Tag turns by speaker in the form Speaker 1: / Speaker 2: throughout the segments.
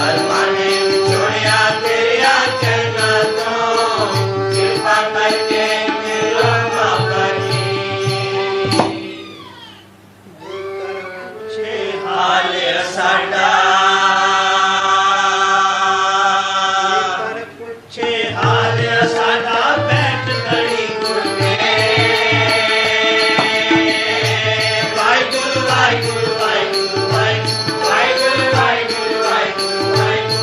Speaker 1: ਵਾਹਿਗੁਰੂ ਵਾਹਿਗੁਰੂ ਵਾਹਿਗੁਰੂ ਵਾਹਿਗੁਰੂ ਵਾਹਿਗੁਰੂ ਵਾਹਿਗੁਰੂ ਵਾਹਿਗੁਰੂ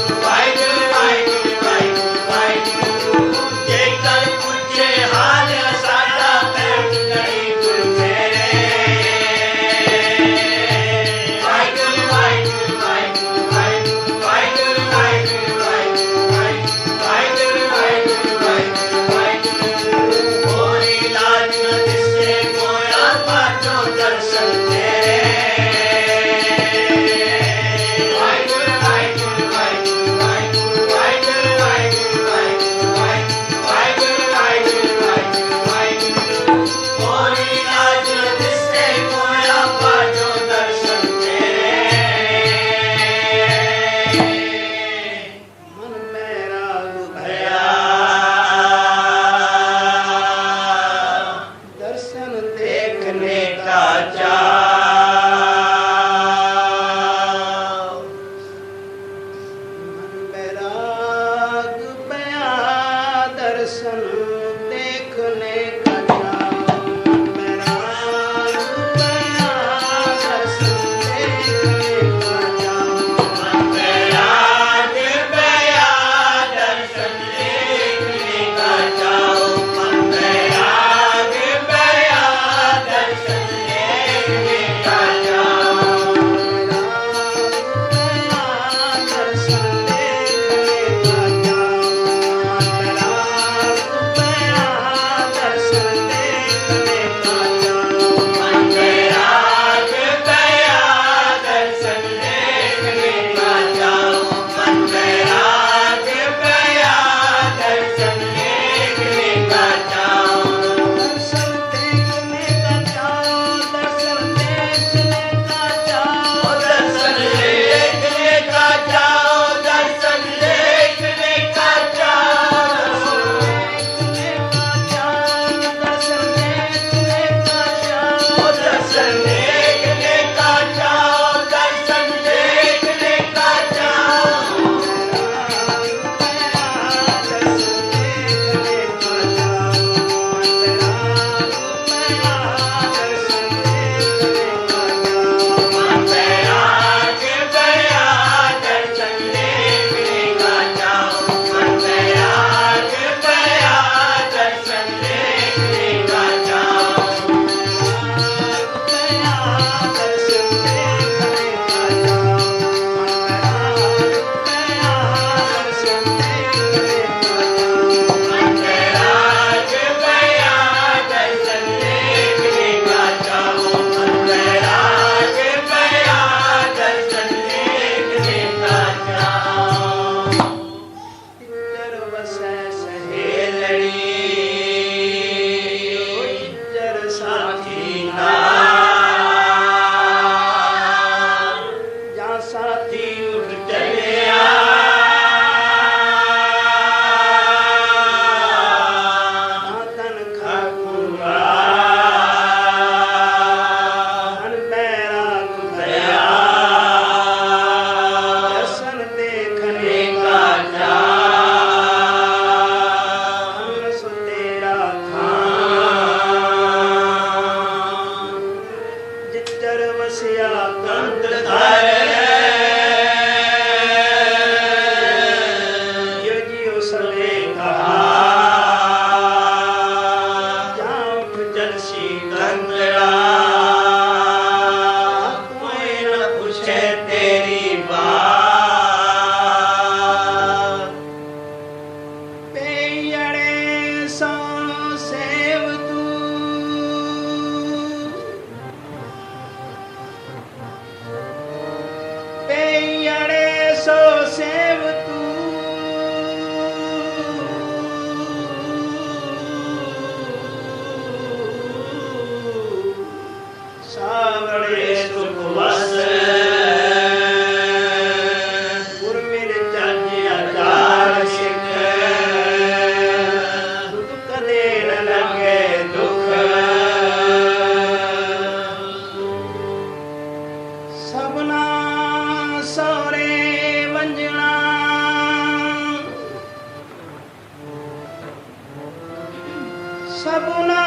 Speaker 1: सबना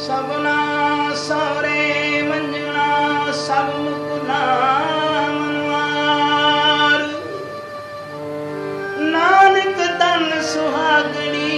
Speaker 1: सबना सौरे मंजना सब मुकुना मनवार नानक तन सुहागणी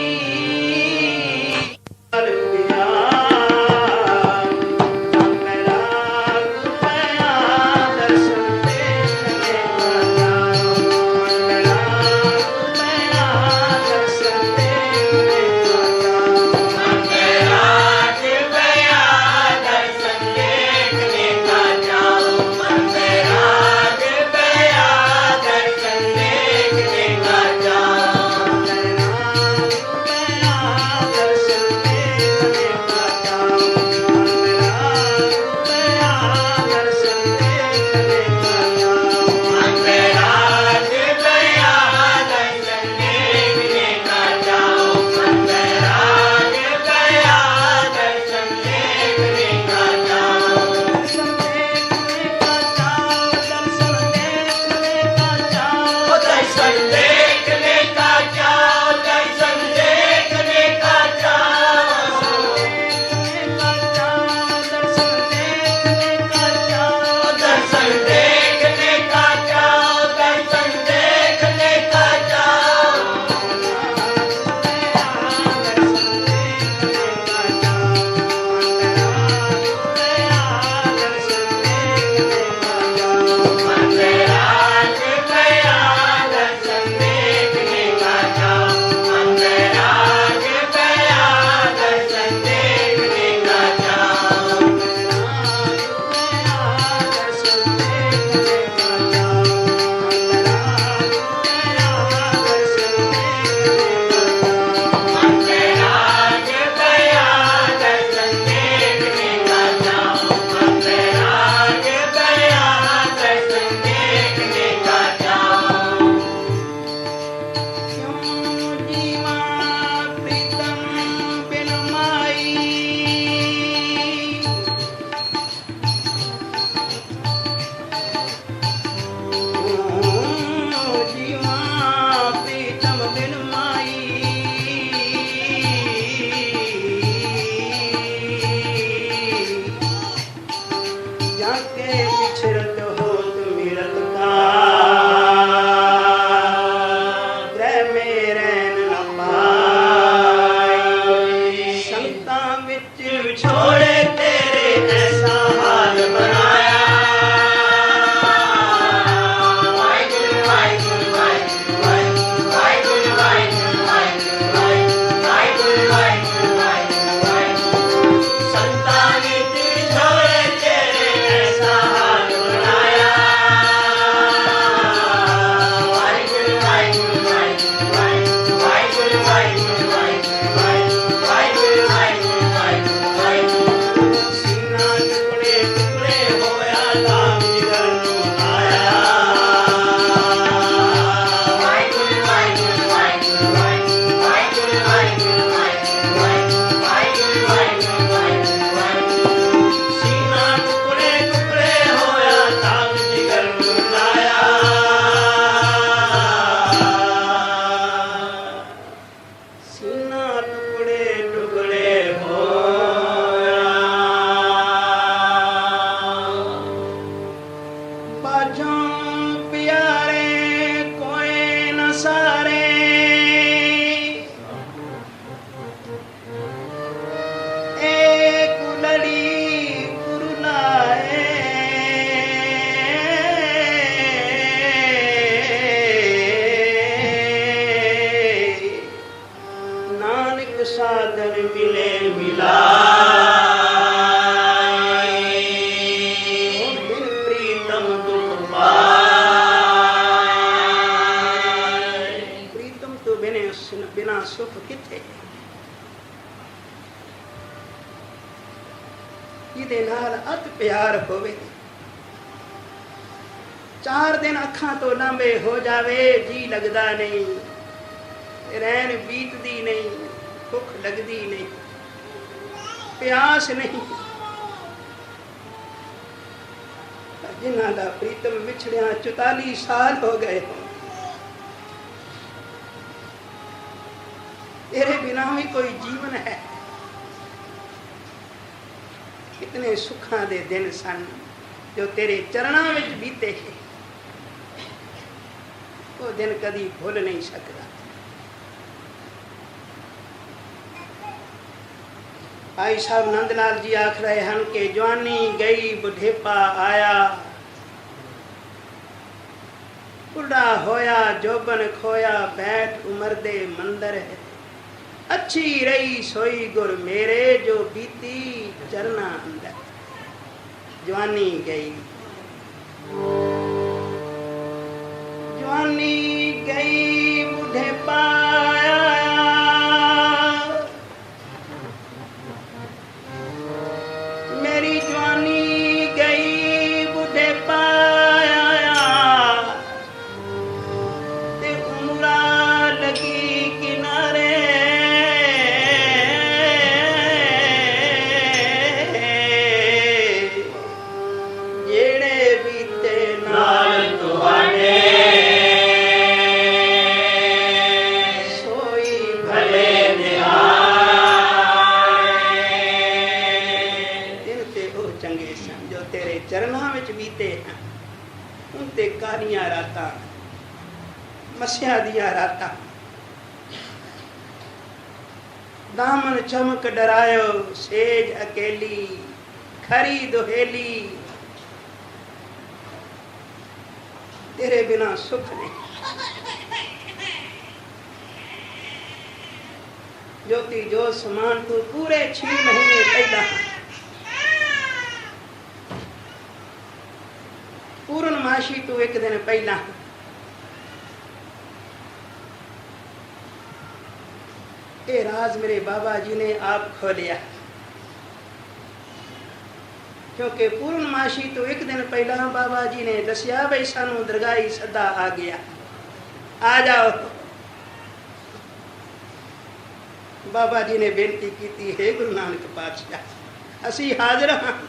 Speaker 1: साधन मिले मिला प्रीतम दुख प्रीतम तो बिना सुख किथे ਜਿਹਦੇ ਨਾਲ ਅਤ ਪਿਆਰ ਹੋਵੇ 4 ਦਿਨ ਅੱਖਾਂ ਤੋਂ ਲਾਂਬੇ ਹੋ ਜਾਵੇ ਜੀ ਲੱਗਦਾ ਨਹੀਂ ਰਹਿਣ ਬੀਤਦੀ ਨਹੀਂ ਭੁੱਖ ਲੱਗਦੀ ਨਹੀਂ प्यास नहीं जिन्हां दा प्रीतम विछड़िया 44 साल हो गए हो। तेरे बिना भी कोई जीवन है। कितने सुखां दे दिन सन जो तेरे चरणां विच बीते है, वो दिन कदी भुल नहीं सकता। भाई साहब नंदलाल जी आख रहे हैं कि जवानी गई बुढ़ेपा आया, बुढ़ा होया जोबन खोया, बैठ उमर दे मंदर है। अच्छी रही सोई गुर मेरे जो बीती चरना अंदर। जवानी गई, जवानी गई बुढ़ेपा आया, मेरी जवानी गई बुढ़ेपा आया, ते उमरा लगी किनारे, जेड़े बीते नाल तुहाडे सोई भले चंगे सन जो तेरे चरनां विच बीते हैं। उनते कालियां रातां, मस्या दियां रातां, दामन चमक डरायो, सेज अकेली, खरी दुहेली, तेरे बिना सुख नहीं। ज्योति जो समान तू पूरे 6 महीने पहला पूर्णमाशी तू 1 दिन पहला ये राज मेरे बाबा जी ने आप खोलिया, क्योंकि पूर्णमाशी तो 1 दिन पहला बाबा जी ने दसिया भाई सानू दरगाही सदा आ गया, आ जाओ। बाबा जी ने बेनती की, हे गुरु नानक पातशाह असी हाजिर हाँ,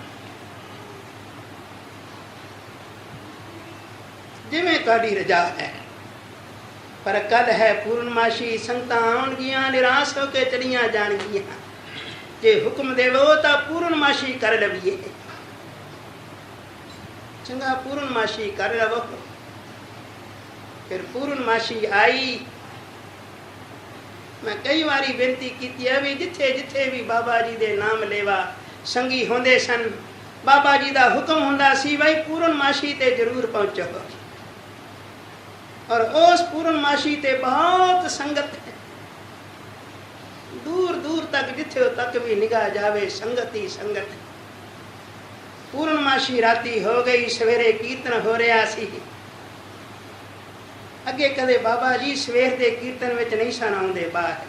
Speaker 1: जिमें तुहाडी रजा है। पर कल है पूर्णमाशी, संगतां आउणगियां निराश होके चलियां जाणगियां। जे हुक्म देवो तो पूर्णमाशी कर लवीए, चंगा पूर्णमाशी कर लवो। फिर पूर्णमाशी आई, मैं कई बारी बेनती की है भी जिथे जिथे भी बाबा जी दे नाम लेवा संगी होंदे सन, बाबा जी दा हुक्म हुंदा सी भाई पूर्णमाशी ते जरूर पहुंचो। और उस पूर्णमाशी ते बहुत संगत है, दूर दूर तक जिथे तक भी निगाह जावे संगत ही संगत। पूर्णमाशी राती हो गई, सवेरे कीर्तन हो रहा सी। अगे कदे बाबा जी सवेर दे कीर्तन विच नहीं सन आउंदे बाहर,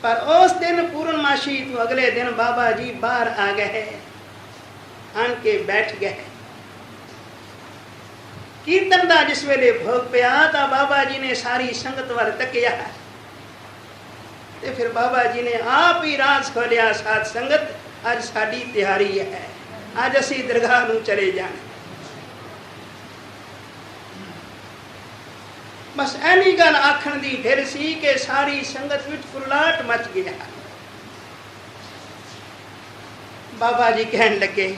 Speaker 1: पर उस दिन पूर्णमाशी तो अगले दिन बाबा जी बाहर आ गए, आन के बैठ गए। कीर्तन दा जिस वेले भोग पिया तो बाबा जी ने सारी संगत वाल तकिया, ते फिर बाबा जी ने आप ही राज खोलिया, साथ संगत अज साडी तैयारी है, अज असी दरगाह नूं चले जाने। बस ऐनी गल आखण दी ढेर सी कि सारी संगत विच फुरलाट मच गया। बाबा जी कहन लगे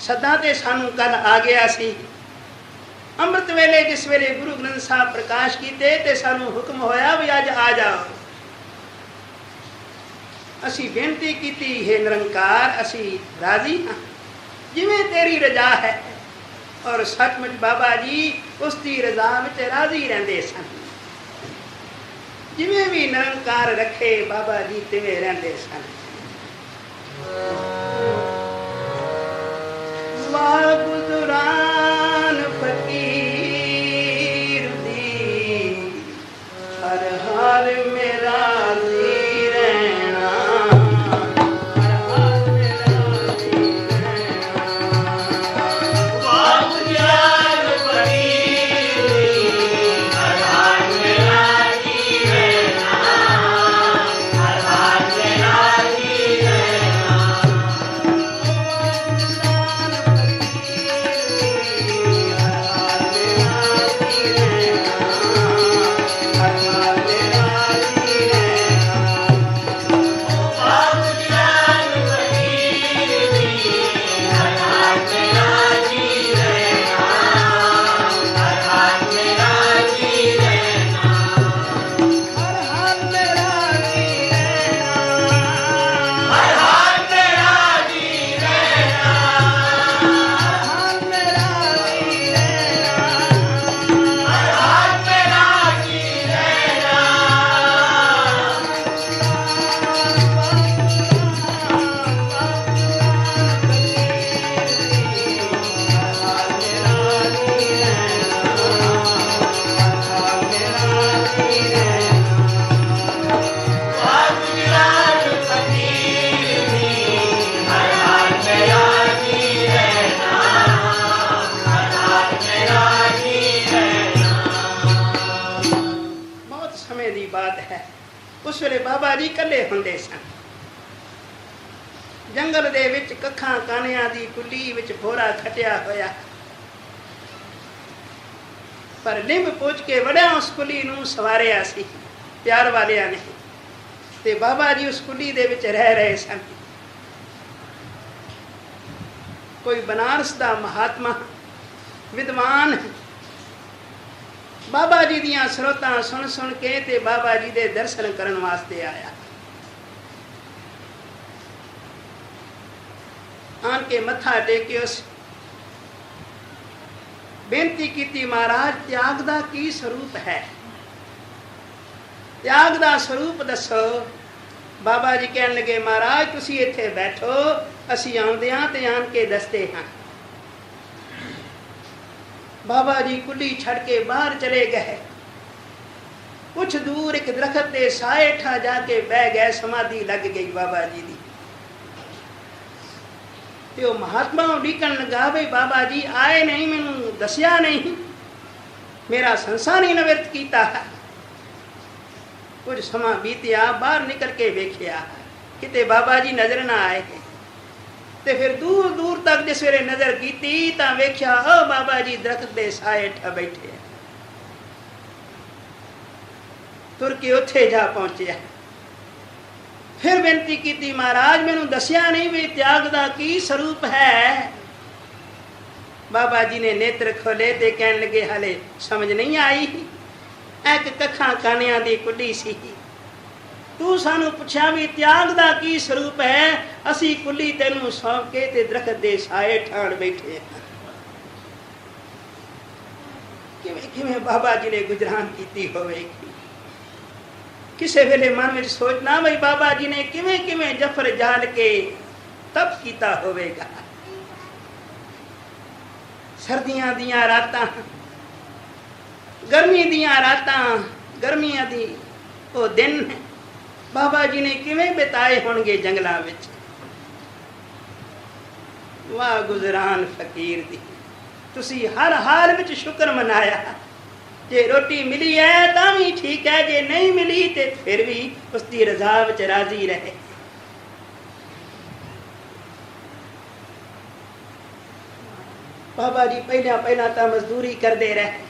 Speaker 1: सदा ते सानू कल आ गया सी, अमृत वेले जिस वेले गुरु ग्रंथ साहब प्रकाश कीते ते सानू हुक्म होया भी अज आ जाओ। असी बेनती कीती, हे निरंकार असी राजी हाँ, जिवें तेरी रजा है। और सचमुच बाबा जी उसकी रजा में राजी रहंदे सन, जिवें भी निरंकार रखे बाबा जी तिवें रहंदे सन। गुजरान फकीर दी हर हाल मेरा जी रहना, हर हाल मेरा जी रहना। गुजरान फकीर दी हर हाल मेरा जी रहना, हर हाल मेरा जी रहना। उस वेले बाबा जी कल्ले हुंदे सन। जंगल दे विच कखां कानियां दी कुली विच भोरा खटिया होया, पर लिंब पुज के वड़िया उस कुली नूं सवारिया सी प्यार वालियां ने, ते बाबा जी उस कुली दे विच रह रहे सन। कोई बनारस दा महात्मा विद्वान बाबा जी दियां सरोतां सुन सुन के ते बाबा जी दे दर्शन करन वास्ते आया। आन के मत्था टेकियो, बेनती की, महाराज त्याग दा की स्वरूप है, त्याग दा स्वरूप दसो। बाबा जी कहन लगे, महाराज तुसी इत्थे बैठो, असी आउंदे हां ते आन के दसते हां। बाबा जी कुली छड़ के बाहर चले गए। कुछ दूर एक दरखत के साए हेठा जाके बह गए, समाधि लग गई बाबा जी दी। ते महात्मा उड़ीकन लगा, भाई बाबा जी आए नहीं, मैनू दसिया नहीं, मेरा संसार ही निवृत्त कीता है। कुछ समा बीतिया, बाहर निकल के वेखिया किते बाबा जी नजर ना आए। ते फिर दूर दूर तक जिस वेले नजर की तां वेख्या ओ बाबा जी दरख्त दे साए हेठा बैठे। तुर के उत्थे जा पहुंचे। फिर बेनती की, महाराज मैनू दसिया नहीं भी त्याग दा की स्वरूप है। बाबा जी ने नेत्र खोले ते कहन लगे, हाले समझ नहीं आई। एक कखां कानियां दी कुली सी, तू सानू पुछया भी त्याग दा की स्वरूप है, असी कुली तेनू सौंप के ते दरख्त दे साए ठाण बैठे। किवें किवें बाबा जी ने गुजरान कीती होवेगी। किसे वेले मन में सोचना, भाई बाबा जी ने किवें किवें जफर जाल के तप कीता होवेगा। सर्दियां दियां रातां, गर्मी दियां रातां, गर्मियां दी ओ दिन बाबा जी ने किवें बिताए होणगे जंगलां विच। वाह गुजरान फकीर दी, तुसी हर हाल विच शुक्र मनाया। जे रोटी मिली है तां भी ठीक है, जे नहीं मिली ते फिर भी उसकी रजा विच राजी रहे। बाबा जी पहला पहला तां मजदूरी करते रहे,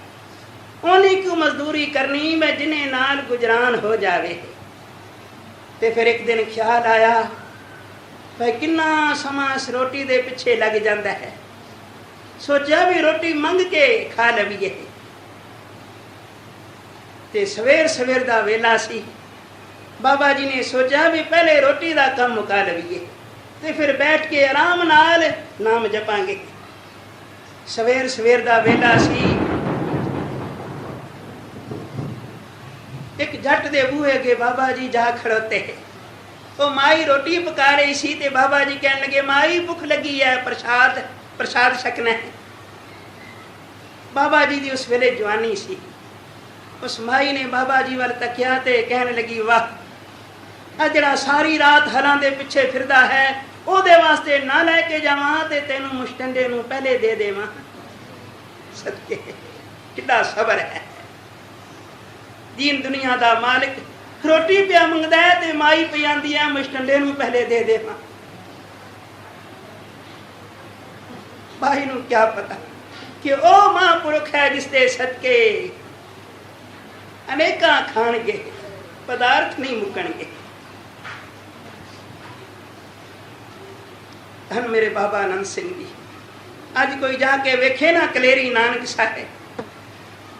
Speaker 1: उन्हीं को मजदूरी करनी मैं जिन्हें नाल गुजरान हो जावे। ते फिर एक दिन ख्याल आया, भाई किन्ना समा इस रोटी दे पिछे लग जाता है। सोचा भी रोटी मंग के खा लवीए। ते सवेर सवेर दा वेला सी, बाबा जी ने सोचा भी पहले रोटी दा काम मुका लवीए ते फिर बैठ के आराम नाल नाम जपांगे। सवेर सवेर दा वेला सी, एक जट दे बूहे अगे बाबा जी जा खड़ोते। तो माई रोटी पका रही सी ते बाबा जी कहने लगे, माई भुख लगी है, प्रसाद प्रसाद छकना है। बाबा जी दी उस वेले जवानी सी। उस माई ने बाबा जी वाल तकिया ते कहने लगी, वाह जड़ा सारी रात हलां दे पिछे फिरदा है, ओदे वास्ते ना लैके जावां ते तेनू मुश्तंडे नू पहले दे देवां। सदके कितना सबर है। दीन दुनिया दा मालिक रोटी पिया मंगदा है ते माई पई आंदी है मुश्तंडे नू पहले दे देवां। भाई नू क्या पता कि ओ महापुरुख है जिसदे सदके अनेका खाणगे, पदार्थ नहीं मुकणगे। धन मेरे बाबा आनंद सिंह जी, अज कोई जाके वेखे ना कलेरी नानक साहिब,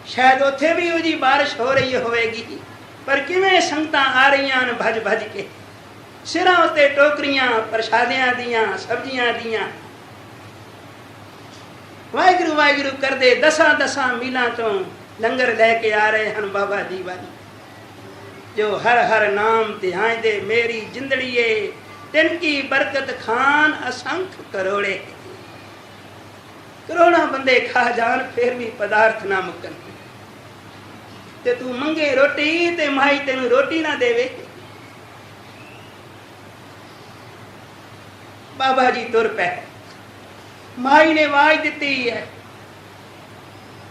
Speaker 1: शायद उत्थे भी उजी बारिश हो रही होवेगी, पर किवें संगतां आ रहीआं न भज भज के, सिरां उत्ते टोकरियां प्रसादियां दियां, सब्जियां दियां। वाहिगुरू वाहिगुरू करदे दसां दसां मीलां तो लंगर लैके आ रहे हैं बाबा जी वाली, जो हर हर नाम ध्यान मेरी जिंदड़िए, तिनकी बरकत खान असंख्य करोड़े। करोड़ा बंदे खा जान फिर भी पदार्थ ना मुकन, ते तू मंगे रोटी ते माई तेन रोटी ना देवे। बाबा जी तुर पे, माई ने आवाज दी है,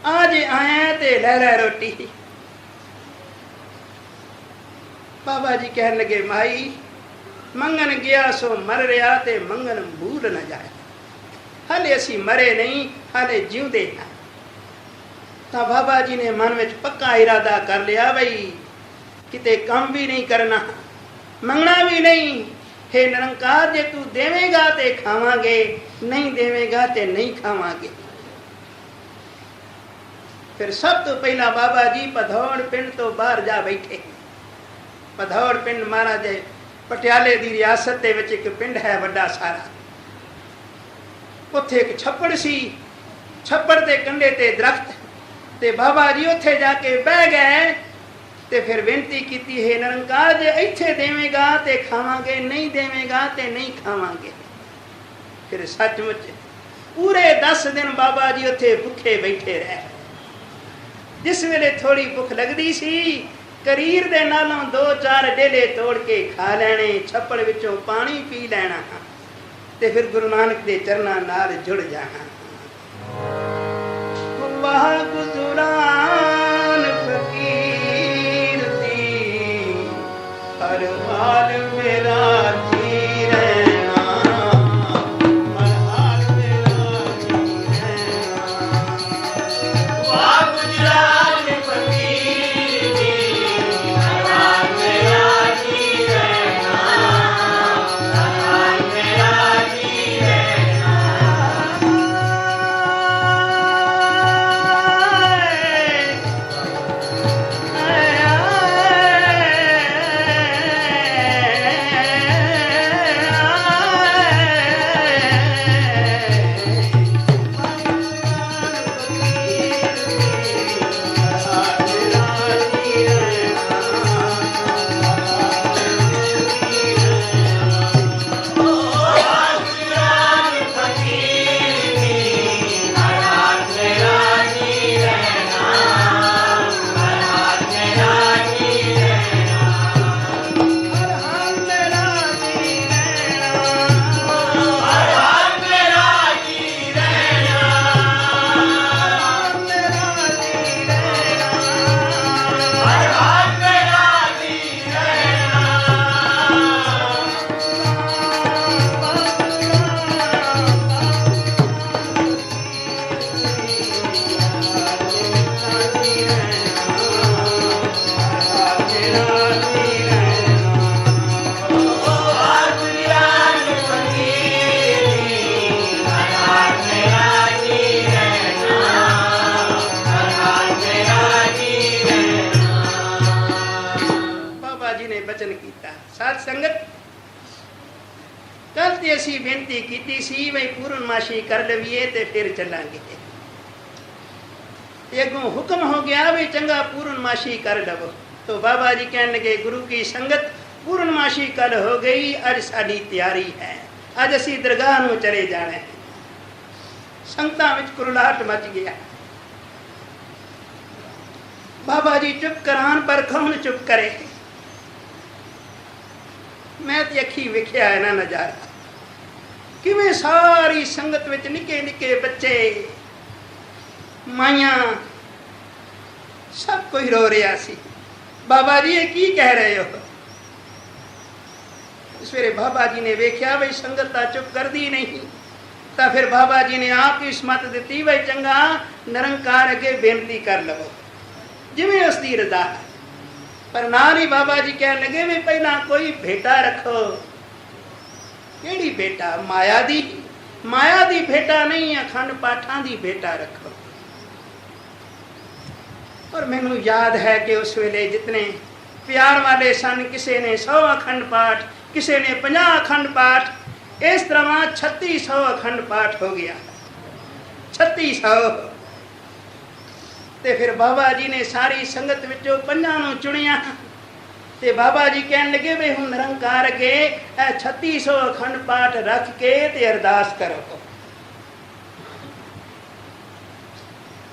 Speaker 1: आज आया ते ले ले रोटी। बाबा जी कह लगे माई मंगन गया सो मर रहा ते मंगन भूल न जाए, हाले असी मरे नहीं, हाले जीवते हैं। तो बाबा जी ने मन में पक्का इरादा कर लिया भाई किते काम भी नहीं करना, मंगना भी नहीं। हे निरंकार जे तू देवेगा ते खावांगे, नहीं देवेगा ते नहीं खावांगे। फिर सब तो पहला बाबा जी पधौड़ पिंड तो बाहर जा बैठे। पधौड़ पिंड महाराज पटियाले दी रियासत दे विच एक पिंड है वड्डा सारा, उत्थे एक छप्पड़ सी, छप्पड़ दे कंढे ते दरख्त, ते बाबा जी उत्थे जाके बह गए ते फिर बेनती की है निरंकार जे इत्थे देवेगा ते खावांगे, नहीं देवेगा ते नहीं खावांगे। फिर सचमुच पूरे 10 दिन बाबा जी उत्थे भुखे बैठे रहे। जिस वेले थोड़ी भुख लगदी सी, करीर दे नालों 2-4 डेले तोड़ के खा लेने, छप्पड़ विचों पानी पी लेना ते फिर गुरु नानक दे चरनां नाल जुड़ जाना। वाह गुजरान फकीर दी हर हाल मेरा जी रहना, हर हाल मेरा जी रहना। वाह गुजरान फकीर दी हर हाल मेरा जी रहना, हर हाल मेरा जी रहना। बचन किया साध संगत कल ते असी बेनती की सी भाई पूर्णमाशी कर लवीए ते फिर चलांगे। अगों हुक्म हो गया भी चंगा पूर्णमाशी कर लवो, तो बाबा जी कहने लगे गुरु की संगत पूर्णमाशी कल हो गई, अज साडी तैयारी है, अज असी दरगाह नूं चले जाना है। संगतां विच कुरलाहट मच गया। बाबा जी चुप करान पर कौन चुप करे। मैं तो अखी वेख्या है ना नजारा किवें सारी संगत विच निके निके बच्चे माइया सब कोई रो रहा सी। बाबा जी ये की कह रहे हो। सवेरे बाबा जी ने वेख्या भाई संगत ता चुप कर दी नहीं, तो फिर बाबा जी ने आप ही मत दी भाई चंगा निरंकार अगे बेनती कर लवो जिवें उसकी रजा है। पर नाल ही बाबा जी कह लगे भी पहला कोई भेटा रखो। केड़ी भेटा? माया दी। माया दी भेटा नहीं, अखंड पाठां दी भेटा रखो। और मैनू याद है कि उस वेले जितने प्यार वाले सन, किसी ने 100 अखंड पाठ, किसी ने 50 अखंड पाठ, इस तरह 3600 अखंड पाठ हो गया। 3600। ते फिर बाबा जी ने सारी संगत विचों 5 नूं चुनिया ते बाबा जी कहन लगे भी हुण निरंकार अगे 3600 अखंड पाठ रख के ते अरदास करो।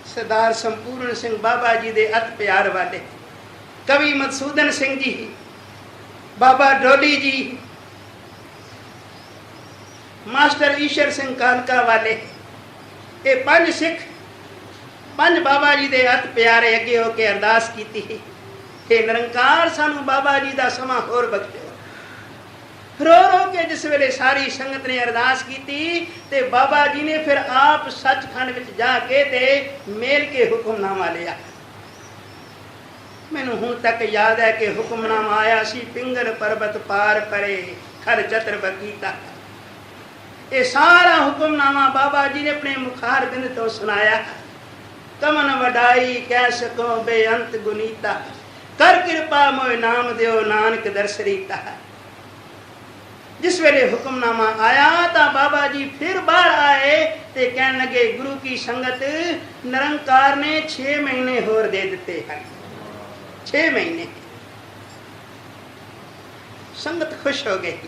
Speaker 1: सरदार संपूर्ण सिंह बाबा जी दे अत प्यार वाले, कवि मधुसूदन सिंह जी, बाबा डोली जी, मास्टर ईश्वर सिंह कालका वाले, ये 5 सिख 5 बाबा जी दे अत प्यारे अगे होके अरदास की हे निरंकार सानू बाबा जी का समा होर बख्शो। रो रो के जिस वेले सारी संगत ने अरदास की ते बाबा जी ने फिर आप सचखंड विच जाके ते मेल के हुक्मनामा लिया। मैनू हुण तक याद है कि हुक्मनामा आया सी पिंगल पर्वत पार परे खर चतर बकीता। ये सारा हुक्मनामा बाबा जी ने अपने मुखार बिंद तो सुनाया। कमन वडाई कह सको बेअंत गुनीता, कर कृपा मोए नाम दियो नानक दरसरीता। जिस वेले हुक्मनामा आया तो बाबा जी फिर बाहर आए ते कहने लगे गुरु की संगत निरंकार ने 6 महीने होर दे दिते हैं। 6 महीने संगत खुश हो गई।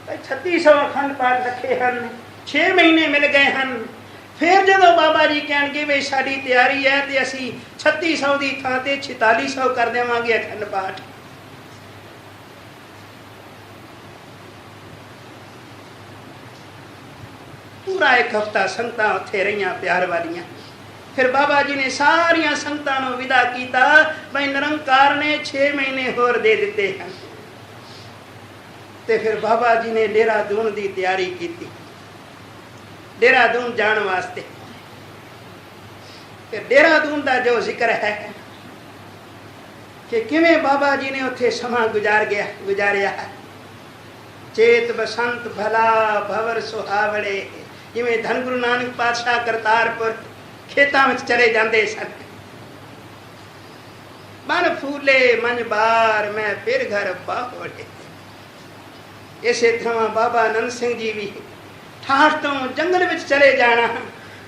Speaker 1: 3600 अखंड पाठ रखे हैं, 6 महीने मिल गए हैं। फिर जो बाबा जी कह भी साड़ी तैयारी है तो असी 3600 की थां ते 4600 कर देवांगे अखंड पाठ। पूरा एक हफ्ता संगतां उत्थे रहियां प्यार वालियां। फिर बाबा जी ने सारिया संगतां नूं विदा कीता भाई निरंकार ने 6 महीने होर दे दिते हैं। ते फिर बाबा जी ने देहरादून की तैयारी की, देहरादून जाने वास्ते। फिर देहरादून का जो जिक्र है कि किवें बाबा जी ने उत्थे समा गुजारिया। चेत बसंत भला भवर सुहावड़े, जिवें धन गुरु नानक पातशाह करतारपुर खेतों में चले जाते सन। मन फूले मन बार मैं फिर घर बाहोड़े। इसे तरह बाबा आनंद सिंह जी भी ठाठ तो जंगल में चले जाना।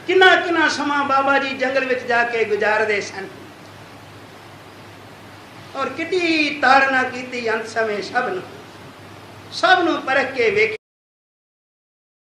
Speaker 1: किना किना समा बाबा जी जंगल में जाके गुजारते सन और किती ताड़ना की अंत समय सबनों परख के वेख